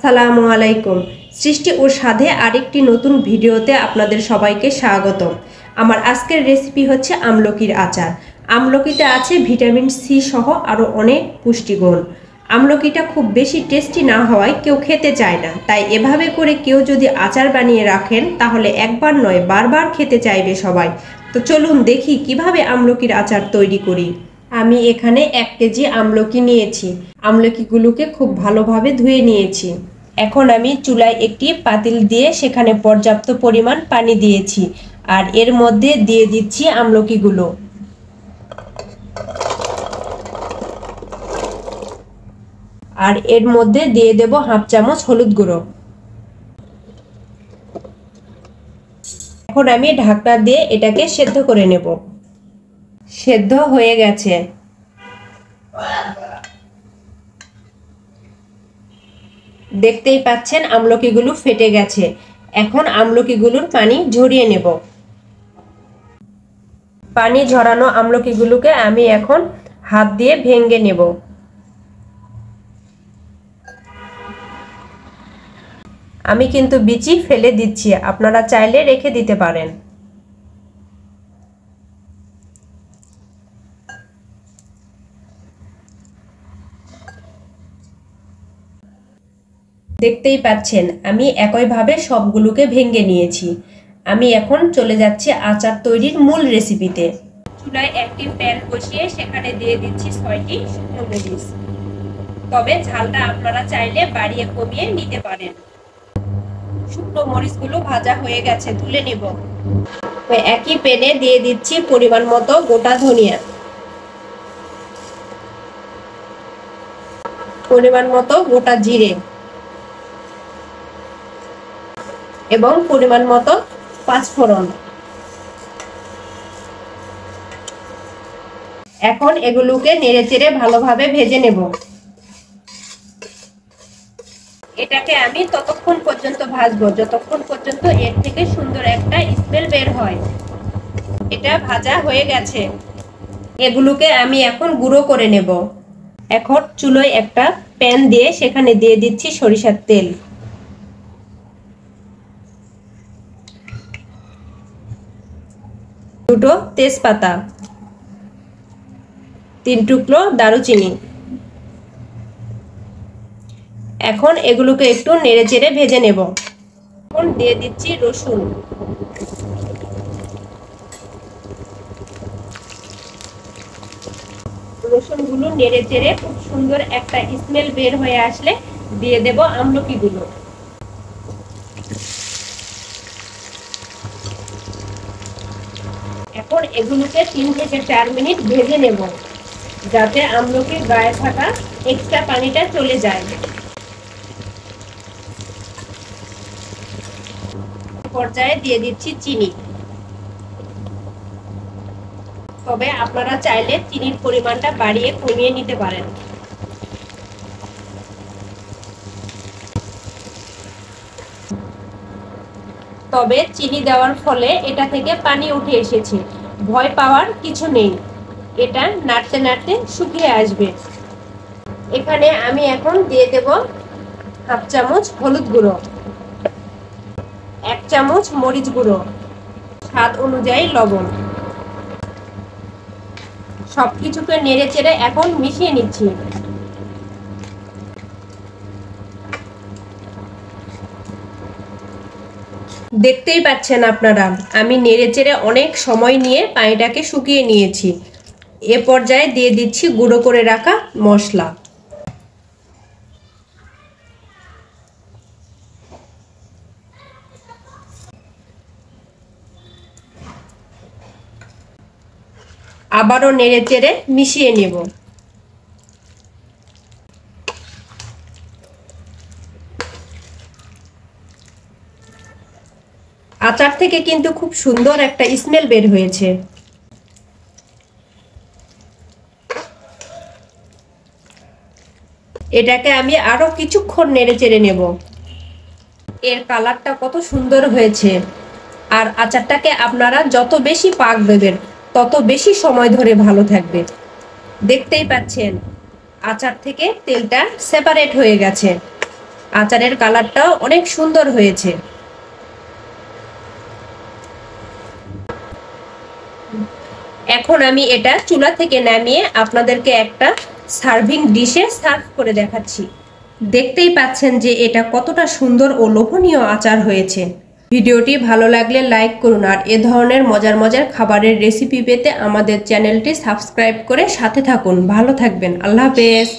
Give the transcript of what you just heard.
আসসালামু আলাইকুম। সৃষ্টি ও স্বাদে আরেকটি নতুন ভিডিওতে আপনাদের সবাইকে স্বাগতম। আমার আজকের রেসিপি হচ্ছে আমলকির আচার। আমলকিতে আছে ভিটামিন সি সহ আরও অনেক পুষ্টিগুণ। আমলকিটা খুব বেশি টেস্টি না হওয়ায় কেউ খেতে চায় না, তাই এভাবে করে কেউ যদি আচার বানিয়ে রাখেন তাহলে একবার নয় বারবার খেতে চাইবে সবাই। তো চলুন দেখি কিভাবে আমলকির আচার তৈরি করি। আমি এখানে 1 কেজি আমলকি নিয়েছি। আমলকিগুলোকে খুব ভালোভাবে ধুয়ে নিয়েছি। এখন আমি চুলায় একটি পাতিল দিয়ে সেখানে পর্যাপ্ত পরিমাণ পানি দিয়েছি, আর এর মধ্যে দিয়ে দিচ্ছি আমলকিগুলো। আর এর মধ্যে দিয়ে দেব 1/2 চামচ হলুদ গুঁড়ো। এখন আমি ঢাকনা দিয়ে এটাকে সেদ্ধ করে নেব। সেদ্ধ হয়ে গেছে। দেখতেই পাচ্ছেন আমলকিগুলো ফেটে গেছে। এখন আমলকিগুলোর পানি ঝরিয়ে নেব। পানি ঝরানো আমলকিগুলোকে আমি এখন হাত দিয়ে ভেঙে নেব। আমি কিন্তু বিচি ফেলে দিচ্ছি, আপনারা চাইলে রেখে দিতে পারেন। দেখতেই পাচ্ছেন আমি একইভাবে সবগুলোকে ভেঙে নিয়েছি। আমি এখন চলে যাচ্ছি আচার তৈরির মূল রেসিপিতে। চুলায় একটি প্যান বসিয়ে সেখানে দিয়ে দিচ্ছি 6টি শুকনো মরিচ। তবে ঝালটা আপনারা চাইলে বাড়িয়ে কমিয়ে নিতে পারেন। শুকনো মরিচগুলো ভাজা হয়ে গেছে, তুলে নেব। একই প্যানে দিয়ে দিচ্ছি পরিমাণ মতো গোটা ধনিয়া, পরিমাণ মতো গোটা জিরে এবং পরিমাণ মতো পাঁচফোড়ন। এখন এগুলোকে নেড়েচেড়ে ভালোভাবে ভেজে নেব। এটাকে আমি ততক্ষণ পর্যন্ত ভাজবো যতক্ষণ পর্যন্ত এর থেকে সুন্দর একটা স্মেল বের হয়। এটা ভাজা হয়ে গেছে। এগুলোকে আমি এখন গুঁড়ো করে নেব। এখন চুলোয় একটা প্যান দিয়ে সেখানে দিয়ে দিচ্ছি সরিষার তেল, দুটো তেজপাতা, 3 টুকরো দারুচিনি। এখন এগুলোকে একটু নেড়েচেড়ে ভেজে নেব। এখন দিয়ে দিচ্ছি রসুন, রসুনগুলো নেড়েচেড়ে খুব সুন্দর একটা স্মেল বের হয়ে আসলে দিয়ে দেব আমলকিগুলো। এখন এগুলোকে 3 থেকে 4 মিনিট ভেজে নেব, যাতে আমলকির গায়ে থাকা এক্সট্রা পানিটা চলে যায়। পর্যায়ে দিয়ে দিচ্ছি চিনি। তবে আপনারা চাইলে চিনির পরিমাণটা বাড়িয়ে কমিয়ে নিতে পারেন। তবে চিনি দেওয়ার ফলে এটা থেকে পানি উঠে এসেছে, ভয় পাওয়ার কিছু নেই। এটা নাড়তে নাড়তে শুকিয়ে আসবে। এখানে আমি এখন দিয়ে দেব 1/2 চামচ হলুদ গুঁড়ো, 1 চামচ মরিচ গুঁড়ো, স্বাদ অনুযায়ী লবণ। সবকিছুকে নেড়েচেড়ে এখন মিশিয়ে নিচ্ছি। দেখতেই পাচ্ছেন আপনারা আমি নেড়েচেড়ে অনেক সময় নিয়ে পানিটাকে শুকিয়ে নিয়েছি। এ পর্যায়ে দিয়ে দিচ্ছি গুঁড়ো করে রাখা মশলা। আবারও নেড়েচেড়ে মিশিয়ে নেব। আচার থেকে কিন্তু খুব সুন্দর একটা স্মেল বের হয়েছে। এটাকে আমি আরো কিছুক্ষণ নেড়েচেড়ে নেব। এর কালারটা কত সুন্দর হয়েছে। আর আচারটাকে আপনারা যত বেশি পাক দেবেন তত বেশি সময় ধরে ভালো থাকবে। দেখতেই পাচ্ছেন আচার থেকে তেলটা সেপারেট হয়ে গেছে। আচারের কালারটাও অনেক সুন্দর হয়েছে। এখন আমি এটা চুলা থেকে নামিয়ে আপনাদেরকে একটা সার্ভিং ডিশে সার্ভ করে দেখাচ্ছি। দেখতেই পাচ্ছেন যে এটা কতটা সুন্দর ও লোভনীয় আচার হয়েছে। ভিডিওটি ভালো লাগলে লাইক করুন, আর এ ধরনের মজার মজার খাবারের রেসিপি পেতে আমাদের চ্যানেলটি সাবস্ক্রাইব করে সাথে থাকুন। ভালো থাকবেন। আল্লাহ হাফেজ।